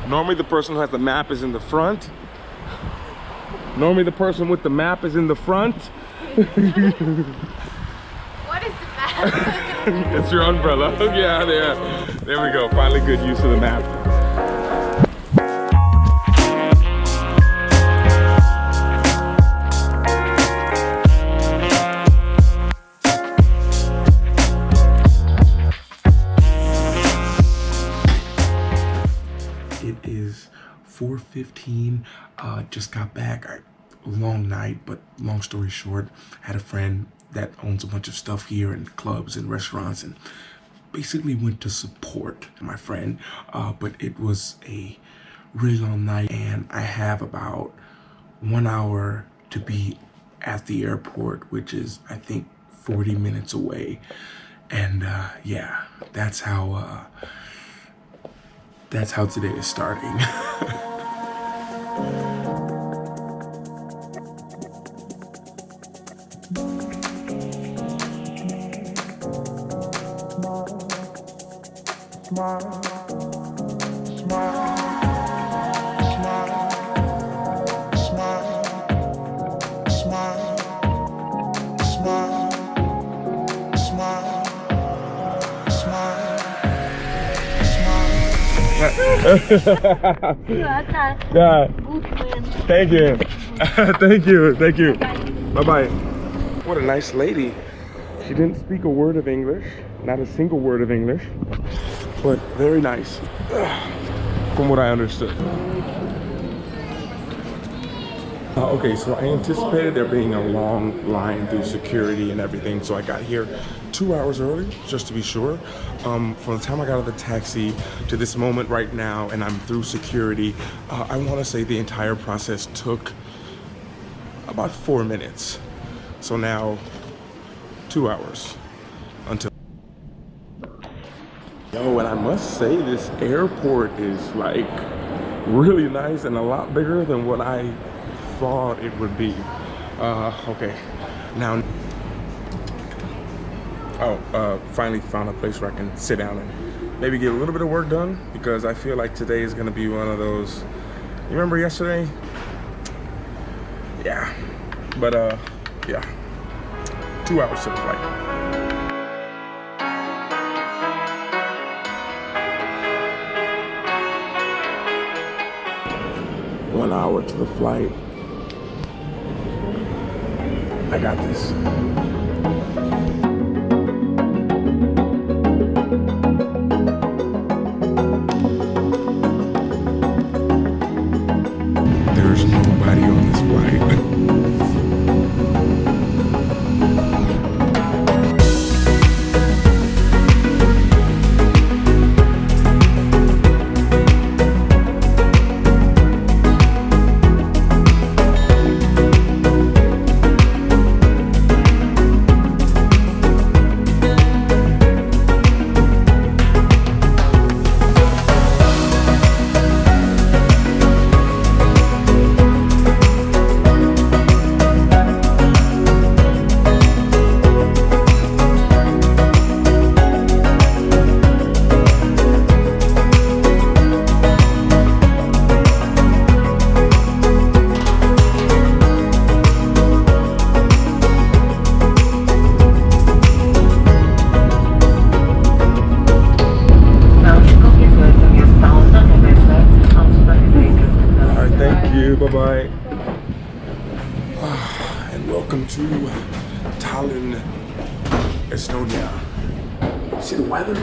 Normally the person who has the map is in the front. Normally the person with the map is in the front. What is the map? It's your umbrella. Yeah, there we go. Finally good use of the map. It is 4:15. Just got back. Long night, but long story short, had a friend that owns a bunch of stuff here and clubs and restaurants, and basically went to support my friend. But it was a really long night, and I have about 1 hour to be at the airport, which is I think 40 minutes away. And yeah, that's how today is starting. Yeah. Thank you. Thank you. Bye-bye. What a nice lady. She didn't speak a word of English, not a single word of English, but very nice, from what I understood. Okay, so I anticipated there being a long line through security and everything, so I got here 2 hours early, just to be sure. From the time I got out of the taxi to this moment right now, and I'm through security, I want to say the entire process took about 4 minutes. So now, 2 hours until. Yo, and I must say this airport is like really nice and a lot bigger than what I thought it would be. Okay, now. Finally found a place where I can sit down and maybe get a little bit of work done, because I feel like today is gonna be one of those. You remember yesterday? Yeah, but yeah, 2 hours to the flight. One hour to the flight. I got this. There's nobody on this flight. Bye-bye. And welcome to Tallinn, Estonia. See the weather?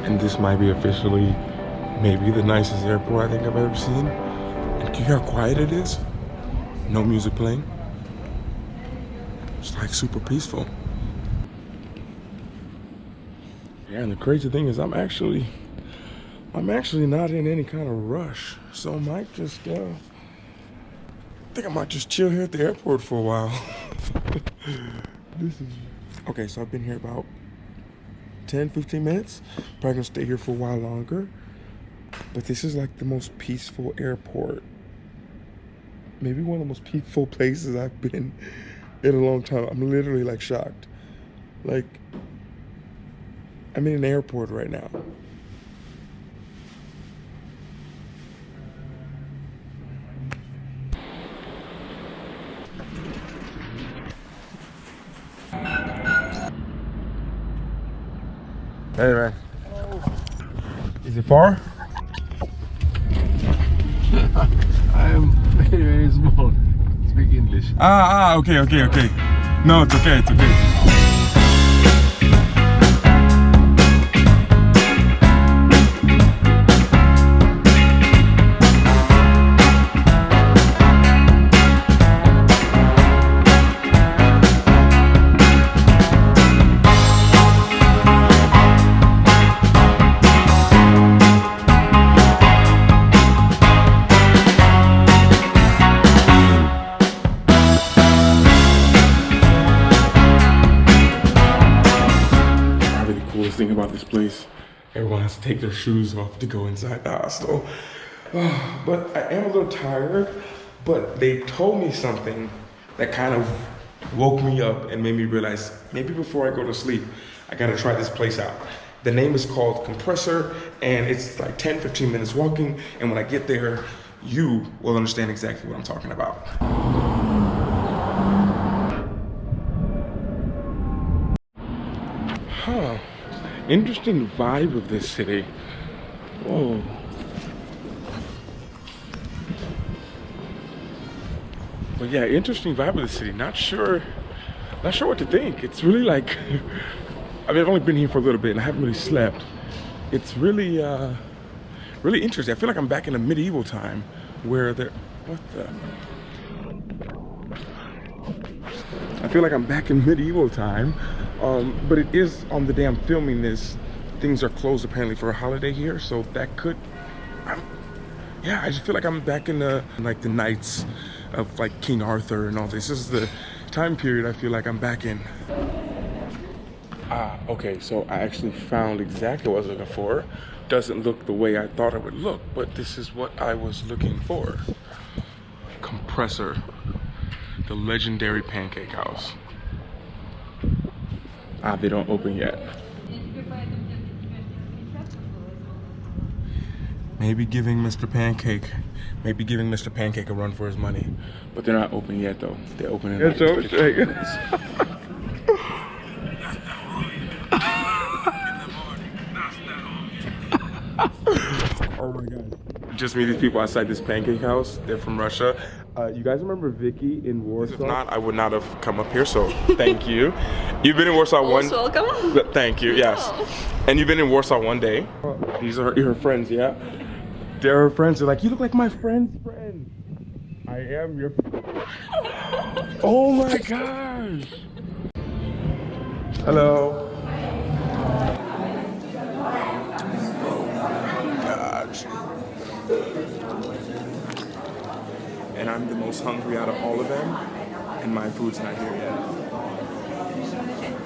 And this might be officially maybe the nicest airport I think I've ever seen. And can you hear how quiet it is? No music playing. It's like super peaceful. Yeah, and the crazy thing is I'm actually not in any kind of rush. So I might just think I might just chill here at the airport for a while. Okay, so I've been here about 10-15 minutes. Probably gonna stay here for a while longer. But this is like the most peaceful airport maybe one of the most peaceful places I've been in a long time. I'm literally like shocked. Like, I'm in an airport right now. Hey man. Is it far? I am very, very small. Speak English. Okay. No, it's okay. Thing about this place, everyone has to take their shoes off to go inside the hostel. But I am a little tired, but they told me something that kind of woke me up and made me realize maybe before I go to sleep, I gotta try this place out. The name is called Compressor, and it's like 10-15 minutes walking, and when I get there, you will understand exactly what I'm talking about. Huh. Interesting vibe of this city. Whoa. But yeah, interesting vibe of the city. Not sure what to think. It's really like, I mean, I've only been here for a little bit and I haven't really slept. It's really, really interesting. I feel like I'm back in a medieval time where I feel like I'm back in medieval time. But it is on the day I'm filming this, things are closed apparently for a holiday here, so that could, yeah, I just feel like I'm back in the Knights of like King Arthur and all this. This is the time period I feel like I'm back in. Okay, so I actually found exactly what I was looking for. Doesn't look the way I thought it would look, but this is what I was looking for. Compressor, the legendary pancake house. They don't open yet. Maybe giving Mr. Pancake a run for his money. But they're not open yet though. They open in like 15 minutes. Oh my god. Just meet these people outside this pancake house. They're from Russia. You guys remember Vicky in Warsaw? If not, I would not have come up here, so thank you. You've been in Warsaw Most welcome. Thank you, yes. Oh. And you've been in Warsaw one day. These are her friends, yeah? They're her friends. They're like, you look like my friend's friend. I am your Oh my gosh. Hello. Gosh. And I'm the most hungry out of all of them, and my food's not here yet.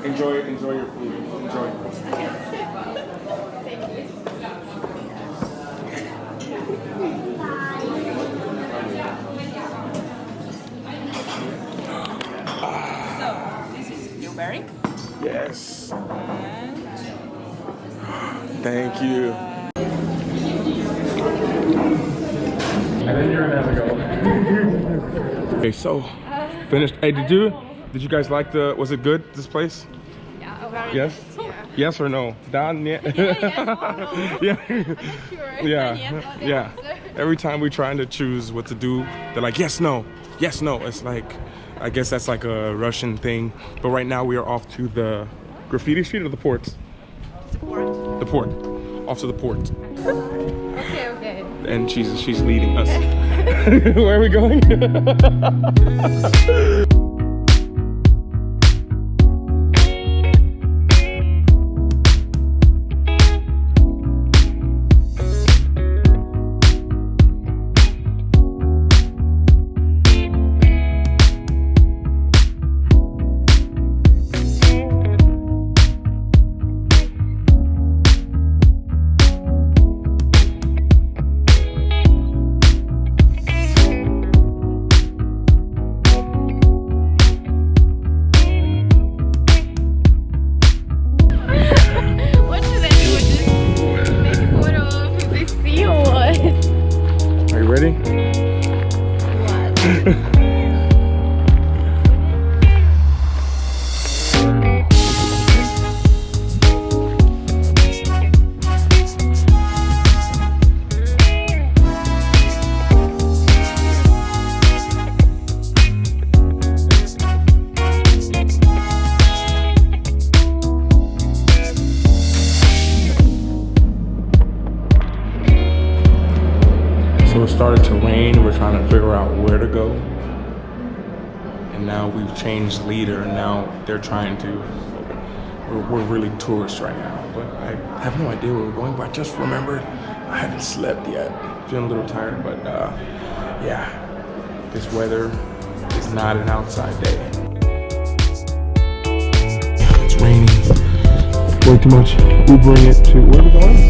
Enjoy your food. Enjoy. So, this is blueberry. Yes. Thank you. And then you're gonna have to go. Okay, so finished. Hey, did you guys like was it good, this place? Yeah, very Yes? nice. Yeah. Yes or no? Dan, yeah. Yeah. Every time we're trying to choose what to do, they're like, yes, no. It's like, I guess that's like a Russian thing. But right now we are off to the graffiti street or the ports? Support. The port. Off to the port. Okay. And she's leading us. Where are we going? ready? So it started to rain. We're trying to figure out where to go. And now we've changed leader, and now they're trying to, we're really tourists right now. But I have no idea where we're going, but I just remembered I haven't slept yet. Feeling a little tired, but yeah, this weather is not an outside day. It's raining way too much. Ubering it to, where are we going?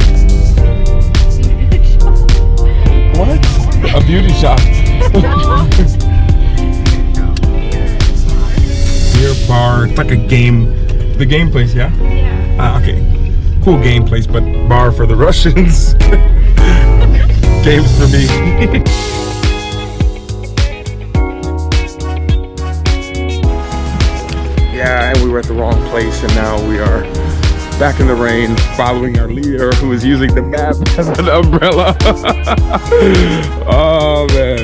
What? A beauty shop. Beer bar. It's like a game. The game place, yeah? Yeah. Okay. Cool game place, but bar for the Russians. Games for me. Yeah, and we were at the wrong place, and now we are back in the rain, following our leader who is using the map as an umbrella. Oh man.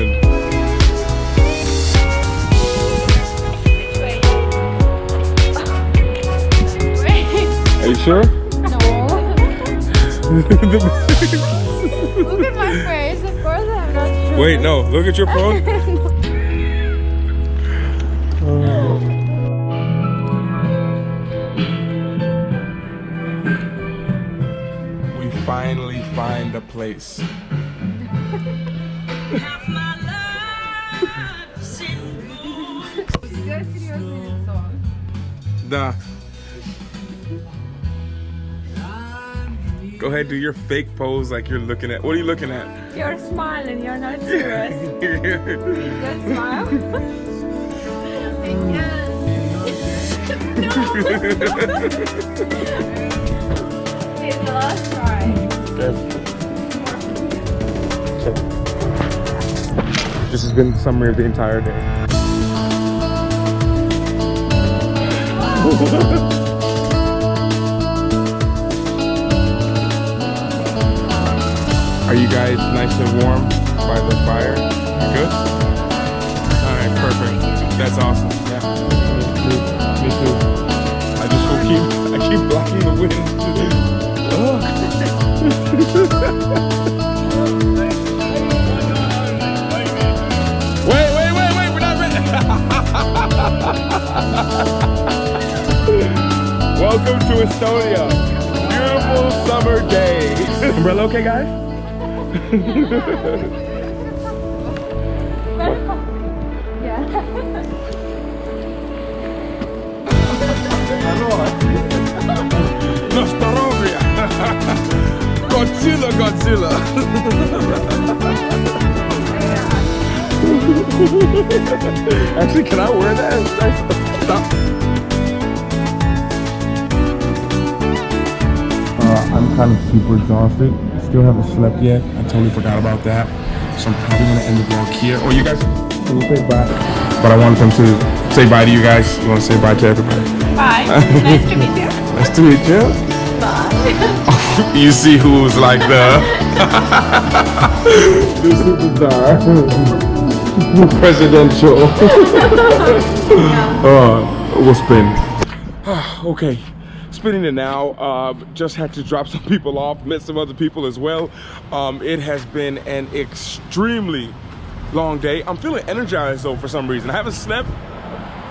Are you sure? No. Look at my face. Of course I'm not sure. Wait, no. Look at your phone. We finally find a place. Nah. Go ahead, do your fake pose like you're looking at. What are you looking at? You're smiling. You're not serious. Good smile. It's the last try. Okay. This has been the summary of the entire day. Are you guys nice and warm by the fire? You good? Alright, perfect. That's awesome. Yeah. Me too. I just will keep blocking the wind. Wait, we're not ready. Welcome to Estonia. Beautiful summer day. Umbrella okay, guys? Nostrovia. Godzilla. Actually, can I wear that? Stop. I'm kind of super exhausted. Still haven't slept yet. I totally forgot about that. So I'm probably gonna end the vlog here. Oh, you guys can say bye. But I wanted them to say bye to you guys. You want to say bye to everybody? Bye. Nice to meet you. Nice to meet you. Bye. You see who's like the superstar. Presidential. We'll spin. Okay. Spinning it now. Just had to drop some people off, met some other people as well. It has been an extremely long day. I'm feeling energized though for some reason. I haven't slept,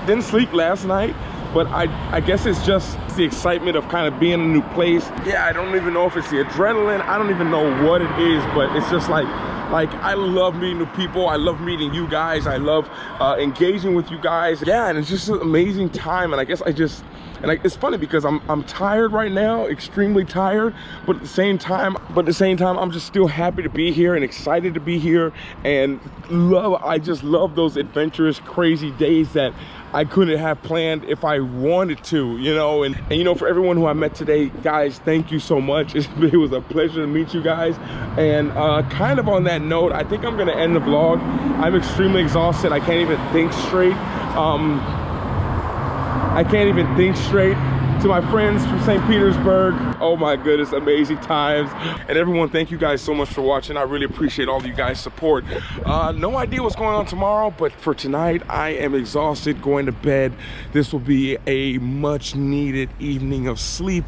didn't sleep last night, but I guess it's just the excitement of kind of being in a new place. Yeah, I don't even know if it's the adrenaline. I don't even know what it is, but it's just like I love meeting new people. I love meeting you guys. I love engaging with you guys. Yeah, and it's just an amazing time. And I guess I just And like, it's funny because I'm tired right now, extremely tired, but at the same time I'm just still happy to be here and excited to be here, and I just love those adventurous, crazy days that I couldn't have planned if I wanted to, you know. And you know, for everyone who I met today, guys, thank you so much. It was a pleasure to meet you guys. And kind of on that note, I think I'm gonna end the vlog. I'm extremely exhausted. I can't even think straight. To my friends from St. Petersburg, oh my goodness, amazing times. And everyone, thank you guys so much for watching. I really appreciate all of you guys' support. No idea what's going on tomorrow, but for tonight, I am exhausted, going to bed. This will be a much needed evening of sleep.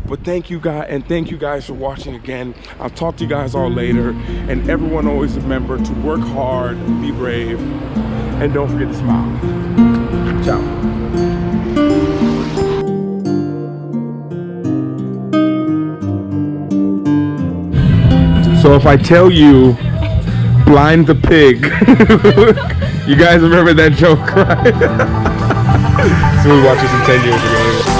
But thank you guys for watching again. I'll talk to you guys all later. And everyone, always remember to work hard, be brave, and don't forget to smile. Ciao. So if I tell you, blind the pig, you guys remember that joke, right? So we watched this in 10 years ago.